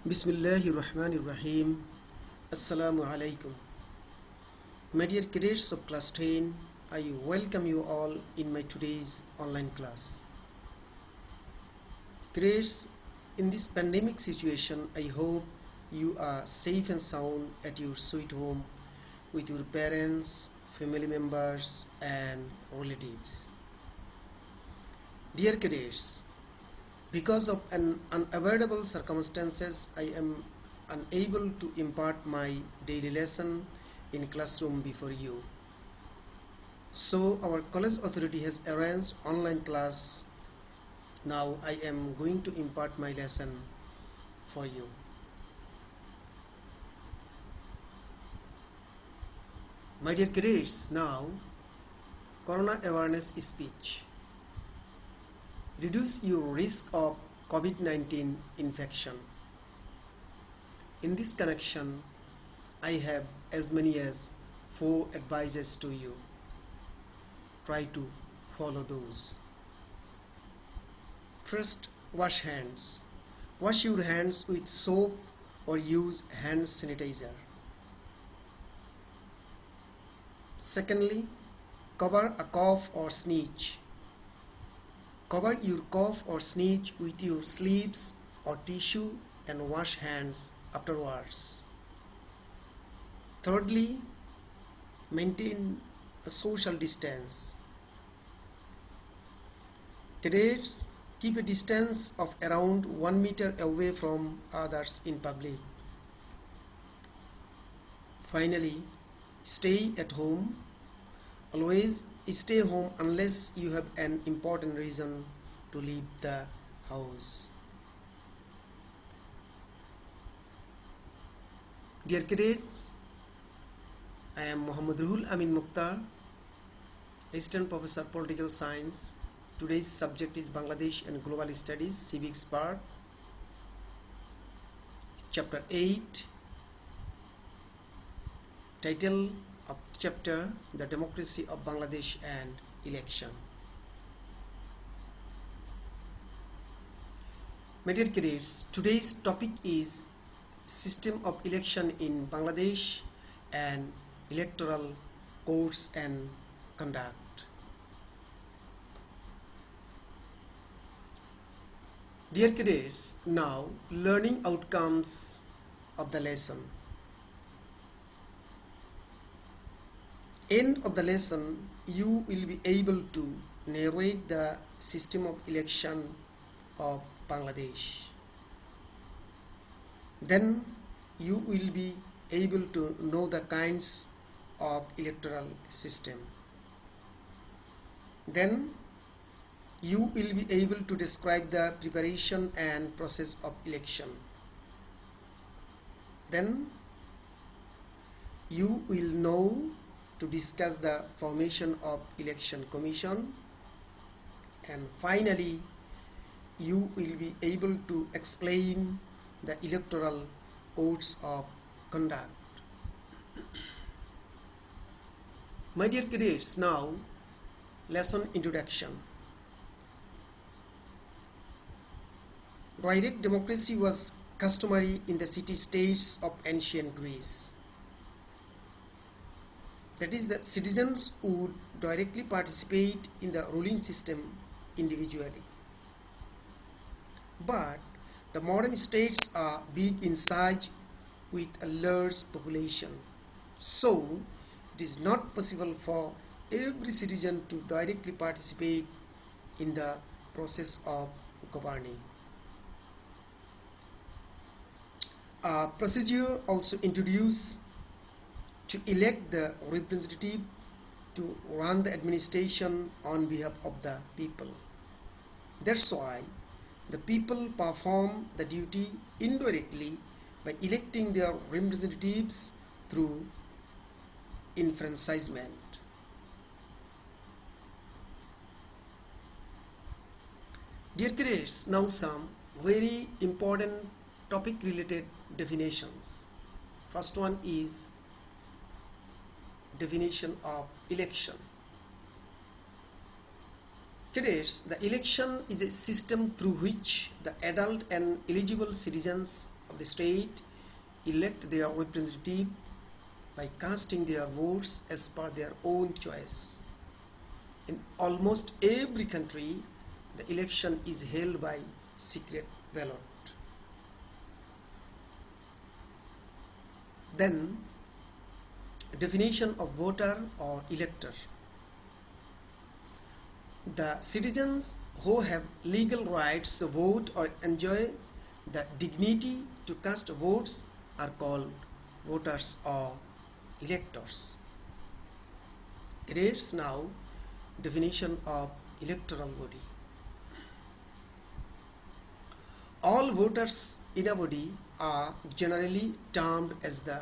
Bismillahirrahmanirrahim. Assalamu alaikum. My dear cadets of class 10, I welcome you all in my today's online class. Cadets, in this pandemic situation, I hope you are safe and sound at your sweet home with your parents, family members, and relatives. Dear cadets, because of an unavoidable circumstances, I am unable to impart my daily lesson in classroom before you. So our college authority has arranged online class. Now I am going to impart my lesson for you. My dear cadets, now Corona Awareness speech. Reduce your risk of COVID-19 infection. In this connection, I have as many as 4 advices to you. Try to follow those. First, wash hands. Wash your hands with soap or use hand sanitizer. Secondly, cover a cough or sneeze. Cover your cough or sneeze with your sleeves or tissue and wash hands afterwards. Thirdly, maintain a social distance. Cadets, keep a distance of around 1 meter away from others in public. Finally, stay at home. Always stay home unless you have an important reason to leave the house. Dear cadets, I am Muhammad AL-AMIN Mukhtar, Assistant Professor Political Science. Today's subject is Bangladesh and Global Studies, Civics Part, Chapter 8, title of chapter, The Democracy of Bangladesh and Election. My dear cadets, today's topic is System of Election in Bangladesh and Electoral Course and Conduct. Dear cadets, now learning outcomes of the lesson. End of the lesson, you will be able to narrate the system of election of Bangladesh. Then you will be able to know the kinds of electoral system. Then you will be able to describe the preparation and process of election. Then you will know to discuss the formation of election commission, and finally you will be able to explain the electoral codes of conduct. My dear cadets, now lesson introduction. Direct democracy was customary in the city-states of ancient Greece. That is, the citizens would directly participate in the ruling system individually. But the modern states are big in size with a large population. So, it is not possible for every citizen to directly participate in the process of governing. A procedure also introduced to elect the representative to run the administration on behalf of the people. That's why the people perform the duty indirectly by electing their representatives through enfranchisement. Dear cadets, now some very important topic related definitions. First one is definition of election. Cadets, the election is a system through which the adult and eligible citizens of of the state elect their representative by casting their votes as per their own choice. In almost every country, the election is held by secret ballot. Then, definition of voter or elector. The citizens who have legal rights to vote or enjoy the dignity to cast votes are called voters or electors. Here's now definition of electoral body. All voters in a body are generally termed as the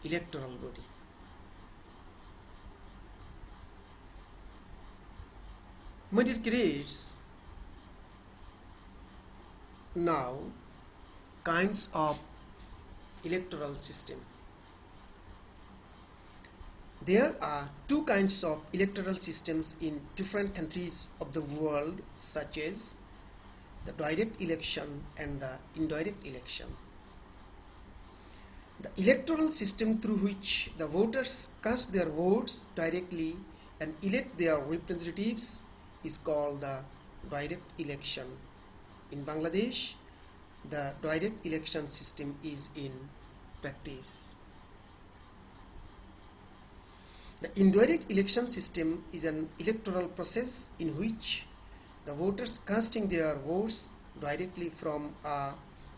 electoral body. My dear cadets, now kinds of electoral system. There are two kinds of electoral systems in different countries of the world, such as the direct election and the indirect election. The electoral system through which the voters cast their votes directly and elect their representatives is called the direct election. In Bangladesh, the direct election system is in practice. The indirect election system is an electoral process in which the voters casting their votes directly from a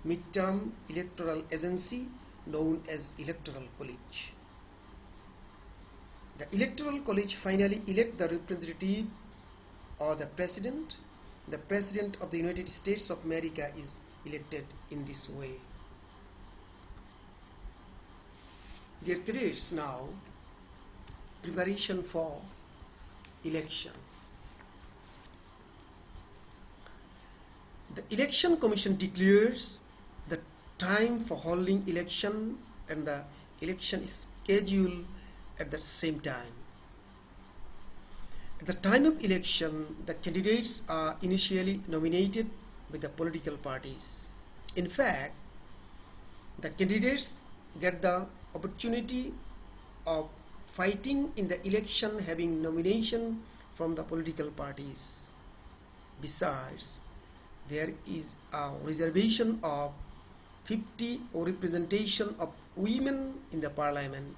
midterm electoral agency known as Electoral College. The Electoral College finally elect the representative or the president. The President of the United States of America is elected in this way. Dear cadets, now preparation for election. The Election Commission declares the time for holding election and the election is scheduled at the same time. At the time of election, the candidates are initially nominated by the political parties. In fact, the candidates get the opportunity of fighting in the election having nomination from the political parties. Besides, there is a reservation of 50 representation of women in the parliament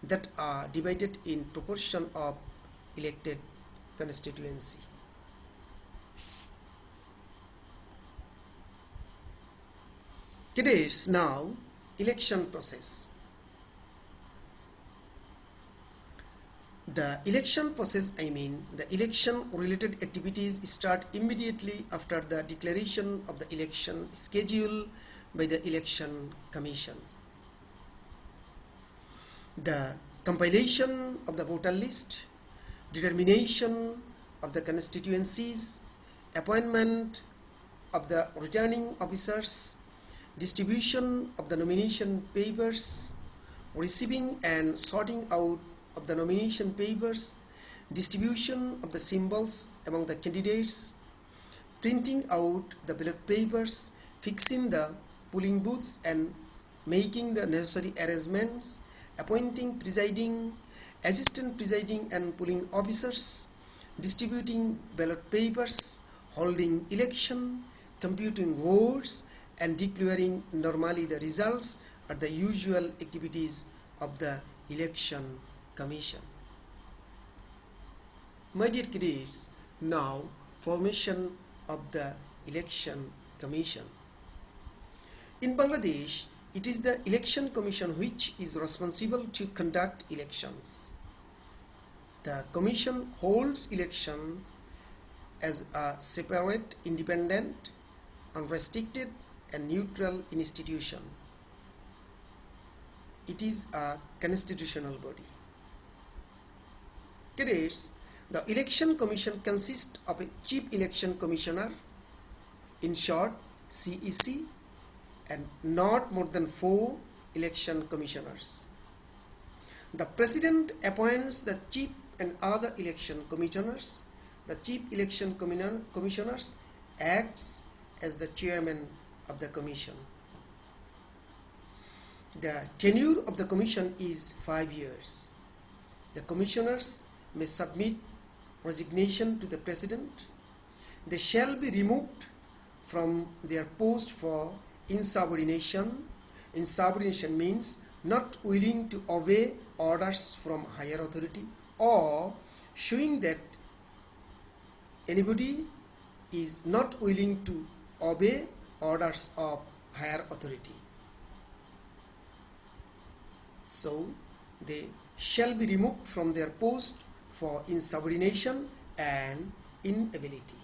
that are divided in proportion of elected constituency. Cadets, now election process. The election process, the election related activities start immediately after the declaration of the election schedule by the Election Commission. The compilation of the voter list, determination of the constituencies, appointment of the returning officers, distribution of the nomination papers, receiving and sorting out of the nomination papers, distribution of the symbols among the candidates, printing out the ballot papers, fixing the polling booths and making the necessary arrangements, appointing presiding, assistant presiding and polling officers, distributing ballot papers, holding election, computing votes, and declaring normally the results are the usual activities of the Election Commission. My dear cadets, now formation of the Election Commission. In Bangladesh, it is the Election Commission which is responsible to conduct elections. The Commission holds elections as a separate, independent, unrestricted and neutral institution. It is a constitutional body. Cadets, the Election Commission consists of a Chief Election Commissioner, in short CEC, and not more than 4 election commissioners. The President appoints the Chief and other election commissioners. The Chief Election Commissioners acts as the Chairman of the Commission. The tenure of the commission is 5 years. The commissioners may submit resignation to the president. They shall be removed from their post for insubordination. Insubordination means not willing to obey orders from higher authority, or showing that anybody is not willing to obey orders of higher authority. So they shall be removed from their post for insubordination and inability.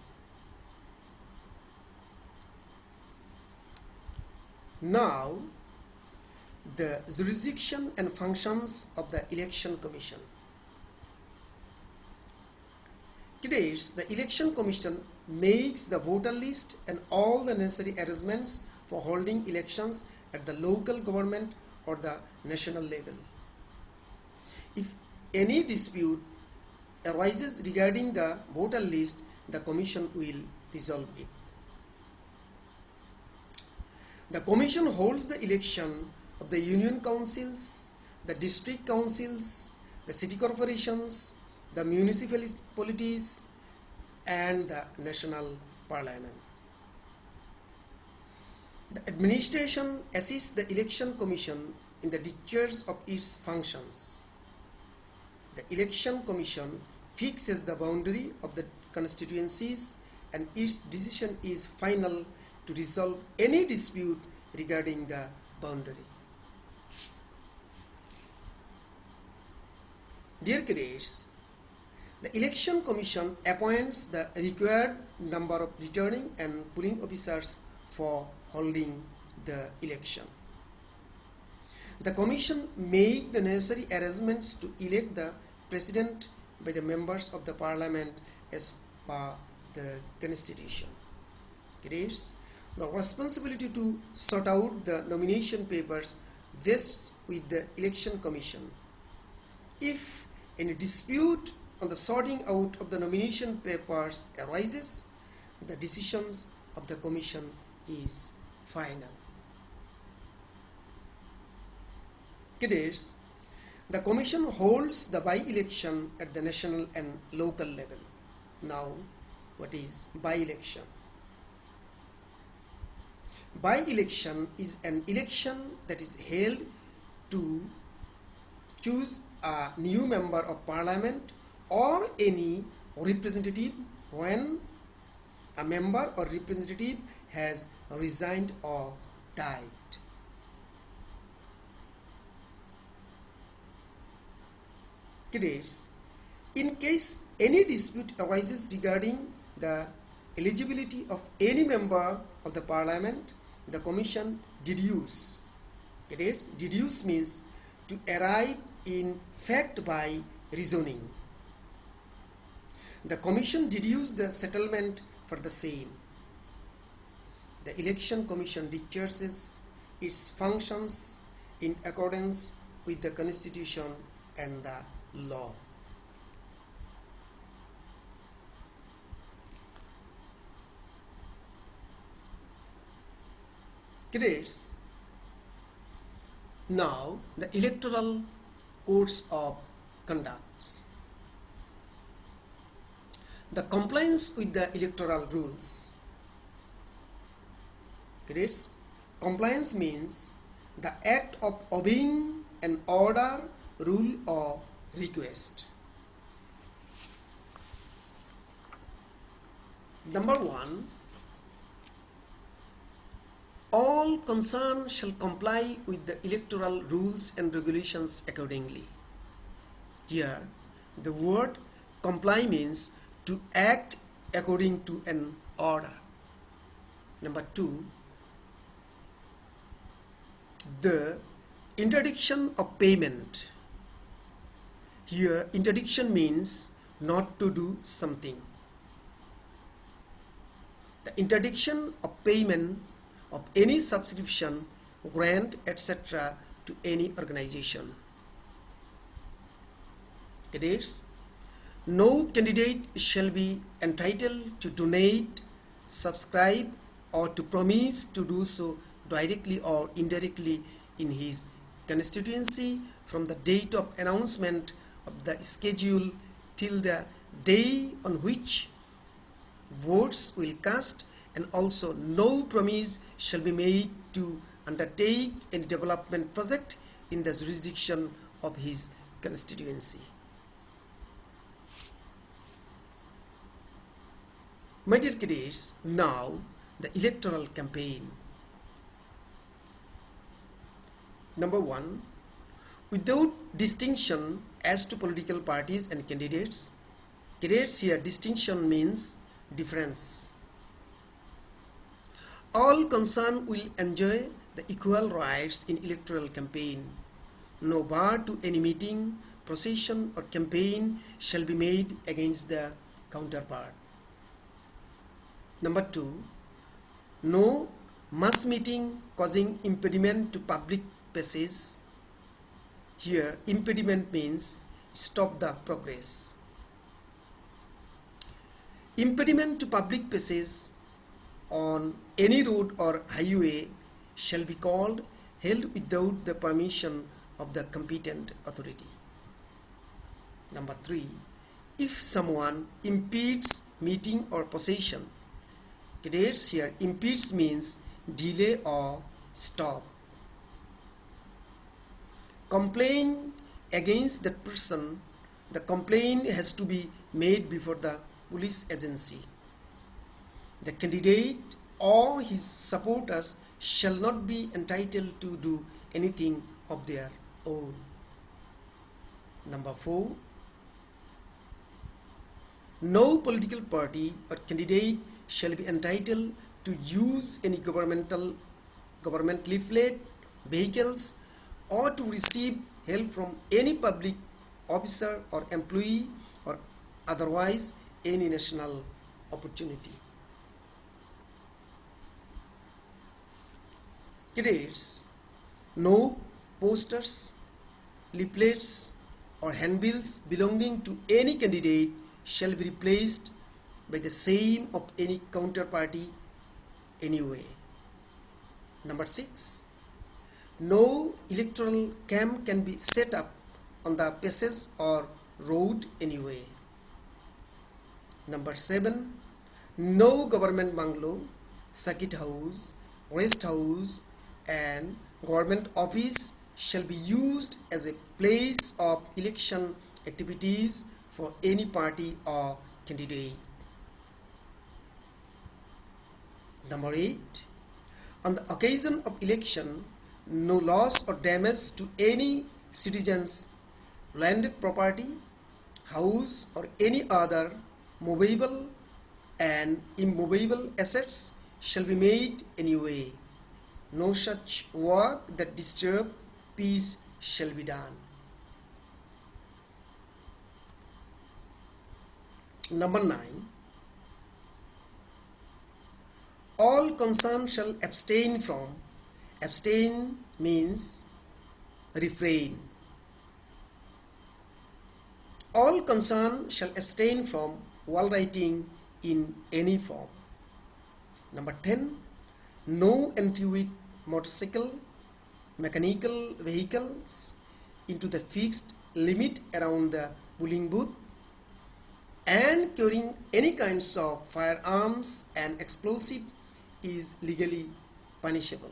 Now, the jurisdiction and functions of the Election Commission. Cadets, the Election Commission makes the voter list and all the necessary arrangements for holding elections at the local government or the national level. If any dispute arises regarding the voter list, the Commission will resolve it. The Commission holds the election of the union councils, the district councils, the city corporations, the municipalities, and the national parliament. The administration assists the Election Commission in the discharge of its functions. The Election Commission fixes the boundary of the constituencies, and its decision is final to resolve any dispute regarding the boundary. Dear cadets, the Election Commission appoints the required number of returning and polling officers for holding the election. The Commission makes the necessary arrangements to elect the President by the members of the Parliament as per the Constitution. Cadets, the responsibility to sort out the nomination papers vests with the Election Commission. If any dispute on the sorting out of the nomination papers arises, the decisions of the Commission is final. Cadets, the Commission holds the by-election at the national and local level. Now, what is by-election? By-election is an election that is held to choose a new member of Parliament or any representative when a member or representative has resigned or died. Cadets, in case any dispute arises regarding the eligibility of any member of the Parliament, the Commission deduce. Cadets, deduce means to arrive in fact by reasoning. The Commission deduce the settlement for the same. The Election Commission discharges its functions in accordance with the Constitution and the law. Cadets, now the electoral codes of conduct. The compliance with the electoral rules. Cadets, compliance means the act of obeying an order, rule, or request. Number 1, all concerned shall comply with the electoral rules and regulations accordingly. Here, the word comply means to act according to an order. Number 2, the interdiction of payment. Here, interdiction means not to do something. The interdiction of payment of any subscription, grant, etc. to any organization. Cadets, no candidate shall be entitled to donate, subscribe, or to promise to do so directly or indirectly in his constituency from the date of announcement of the schedule till the day on which votes will cast, and also no promise shall be made to undertake any development project in the jurisdiction of his constituency. My dear cadets, now the electoral campaign. Number 1, without distinction as to political parties and candidates. Cadets, here distinction means difference. All concerned will enjoy the equal rights in electoral campaign. No bar to any meeting, procession or campaign shall be made against the counterpart. Number 2, no mass meeting causing impediment to public passage. Here impediment means stop the progress. Impediment to public passage on any road or highway shall be called held without the permission of the competent authority. Number 3, if someone impedes meeting or procession. Cadets, here impedes means delay or stop. Complaint against that person, the complaint has to be made before the police agency. The candidate or his supporters shall not be entitled to do anything of their own. Number 4, no political party or candidate shall be entitled to use any government leaflet, vehicles, or to receive help from any public officer or employee or otherwise any national opportunity. Cadets, no posters, leaflets or handbills belonging to any candidate shall be replaced by the same of any counterparty anyway. Number 6, no electoral camp can be set up on the passage or road anyway. Number 7, no government bungalow, circuit house, rest house and government office shall be used as a place of election activities for any party or candidate. Number 8, on the occasion of election, no loss or damage to any citizen's landed property, house or any other movable and immovable assets shall be made anyway. No such work that disturb peace shall be done. Number 9, all concerned shall abstain from. Abstain means refrain. All concerned shall abstain from wall writing in any form. Number 10, no entry with motorcycle, mechanical vehicles into the fixed limit around the polling booth, and carrying any kinds of firearms and explosive is legally punishable.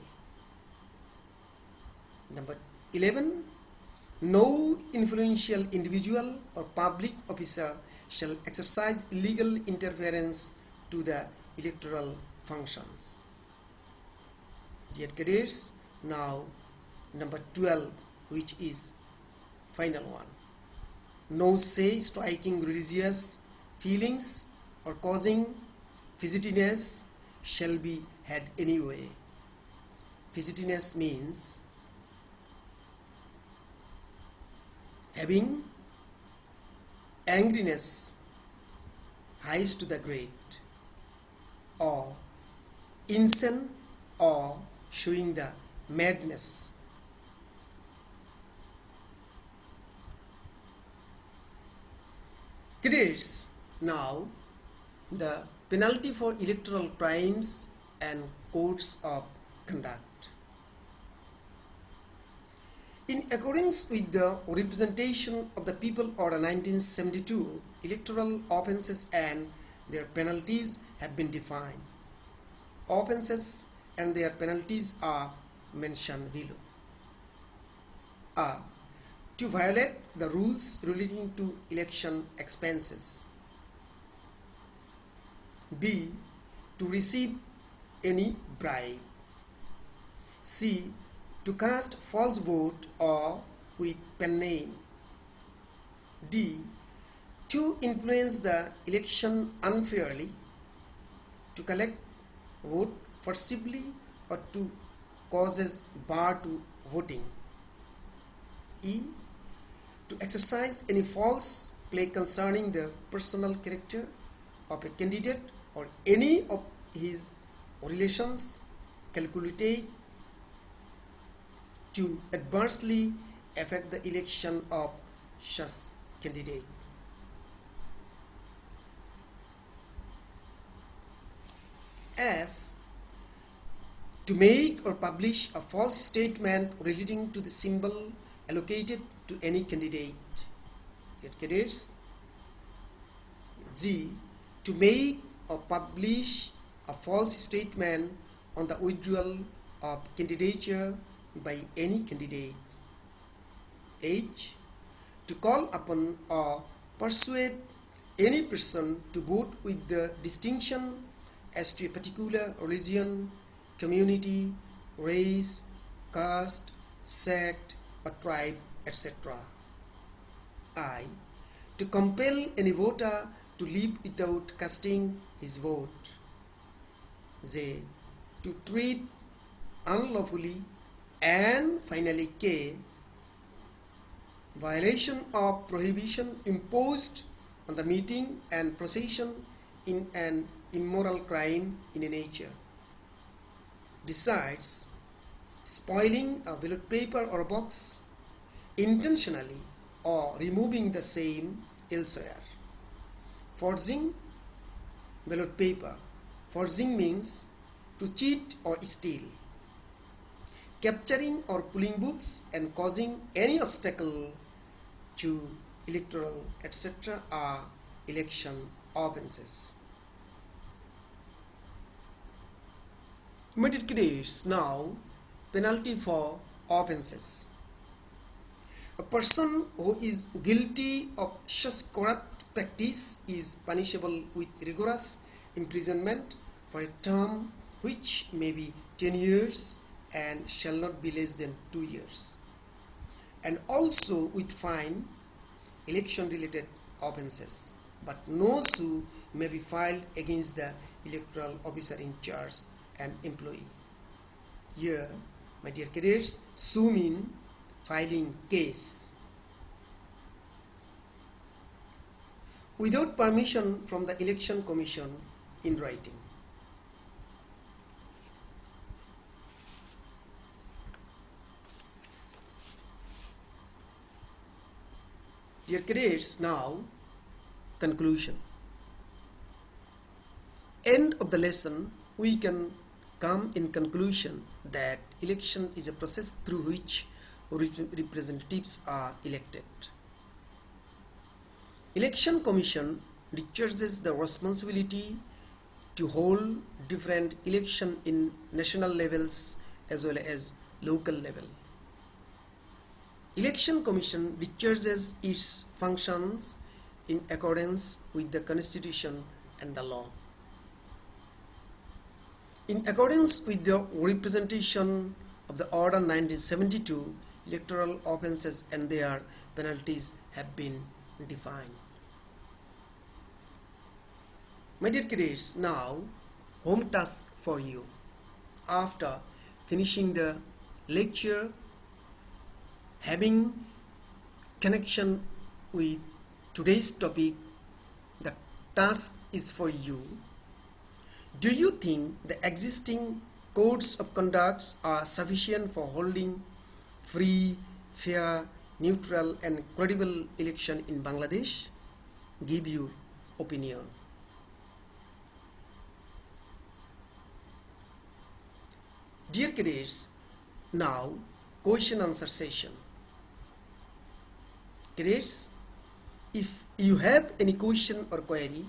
Number 11, no influential individual or public officer shall exercise illegal interference to the electoral functions. Dear cadets, now number 12, which is final one. No say striking religious feelings or causing fidgetiness shall be had anyway. Fidgetiness means having angriness highs to the great, or insane, or showing the madness. Cadets, now the penalty for electoral crimes and codes of conduct. In accordance with the Representation of the People Order 1972, electoral offences and their penalties have been defined. Offences and their penalties are mentioned below. A. To violate the rules relating to election expenses. B. To receive any bribe. C. To cast false vote or with pen name. D. To influence the election unfairly, to collect vote forcibly, or to causes bar to voting. E. To exercise any false play concerning the personal character of a candidate or any of his relations, calculated to adversely affect the election of such candidate. F. To make or publish a false statement relating to the symbol allocated to any candidate. Get cadets? G. To make or publish a false statement on the withdrawal of candidature by any candidate. H. To call upon or persuade any person to vote with the distinction as to a particular religion, community, race, caste, sect, or tribe, etc. I. To compel any voter to leave without casting his vote. J. To treat unlawfully. And finally K. Violation of prohibition imposed on the meeting and procession in an immoral crime in a nature. Decides spoiling a ballot paper or a box intentionally or removing the same elsewhere. Forging ballot paper. Forging means to cheat or steal. Capturing or pulling booths and causing any obstacle to electoral etc. are election offences. My dear cadets, now penalty for offences. A person who is guilty of such corrupt practice is punishable with rigorous imprisonment for a term which may be 10 years and shall not be less than 2 years, and also with fine, election related offences, but no suit may be filed against the electoral officer in charge and employee. Here, my dear cadets, sue mean filing case. Without permission from the Election Commission in writing. Dear cadets, now conclusion. End of the lesson, we can come in conclusion that election is a process through which representatives are elected. Election Commission discharges the responsibility to hold different election in national levels as well as local level. Election Commission discharges its functions in accordance with the Constitution and the law. In accordance with the representation of the Order 1972, electoral offences and their penalties have been defined. My dear cadets, now home task for you. After finishing the lecture, having connection with today's topic, the task is for you. Do you think the existing codes of conduct are sufficient for holding free, fair, neutral and credible election in Bangladesh? Give your opinion. Dear cadets, now question answer session. cadets, if you have any question or query,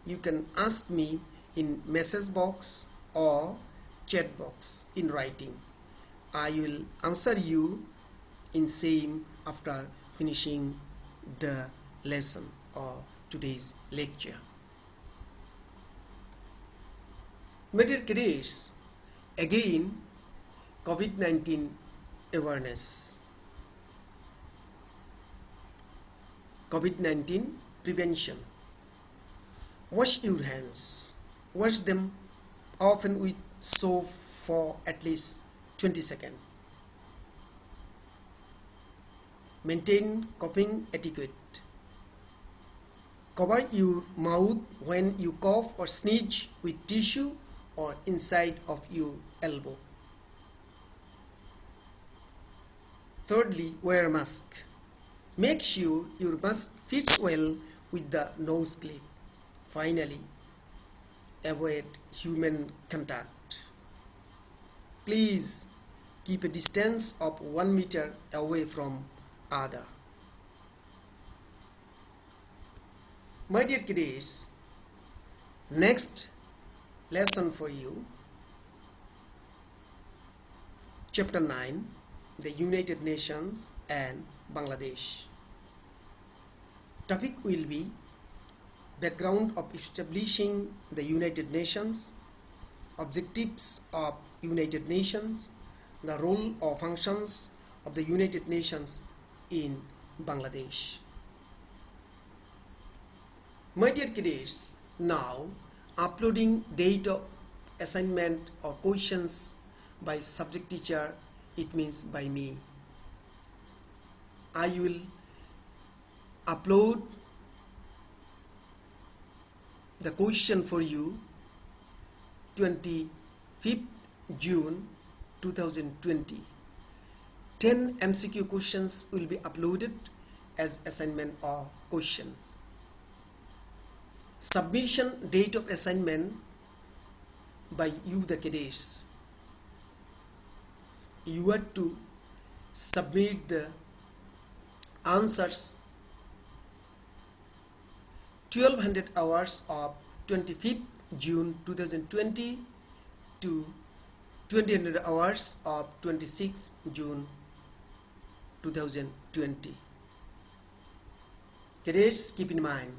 you can ask me in message box or chat box in writing. I will answer you in same after finishing the lesson or today's lecture. My dear cadets, again COVID-19 awareness. COVID-19 prevention. Wash your hands. Wash them often with soap for at least 20 seconds. Maintain coughing etiquette. Cover your mouth when you cough or sneeze with tissue or inside of your elbow. Thirdly, wear a mask. Make sure your mask fits well with the nose clip. Finally, avoid human contact. Please keep a distance of 1 meter away from other. My dear cadets, next lesson for you, Chapter 9, the United Nations and Bangladesh. Topic will be background of establishing the United Nations, objectives of United Nations, the role or functions of the United Nations in Bangladesh. My dear cadets, now uploading date of assignment or questions by subject teacher, it means by me. I will upload the question for you 25th June 2020. 10 MCQ questions will be uploaded as assignment or question. Submission date of assignment by you the cadets. You are to submit the answers 1200 hours of 25th June 2020 to 2000 hours of 26th June 2020. Cadets, keep in mind,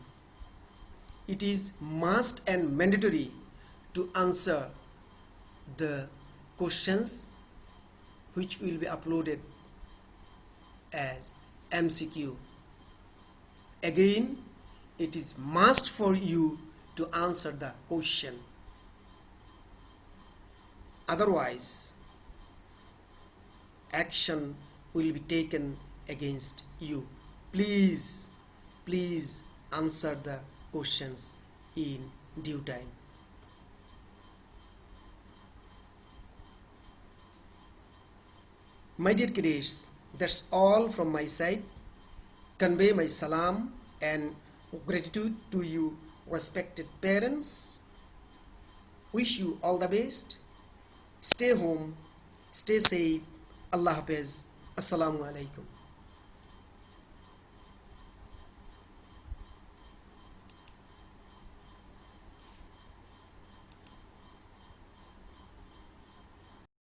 it is must and mandatory to answer the questions which will be uploaded as MCQ. Again, it is must for you to answer the question. Otherwise, action will be taken against you. Please answer the questions in due time. My dear cadets, that's all from my side. Convey my salam and gratitude to you respected parents. Wish you all the best. Stay home, stay safe. Allah Hafiz. Assalamu alaikum.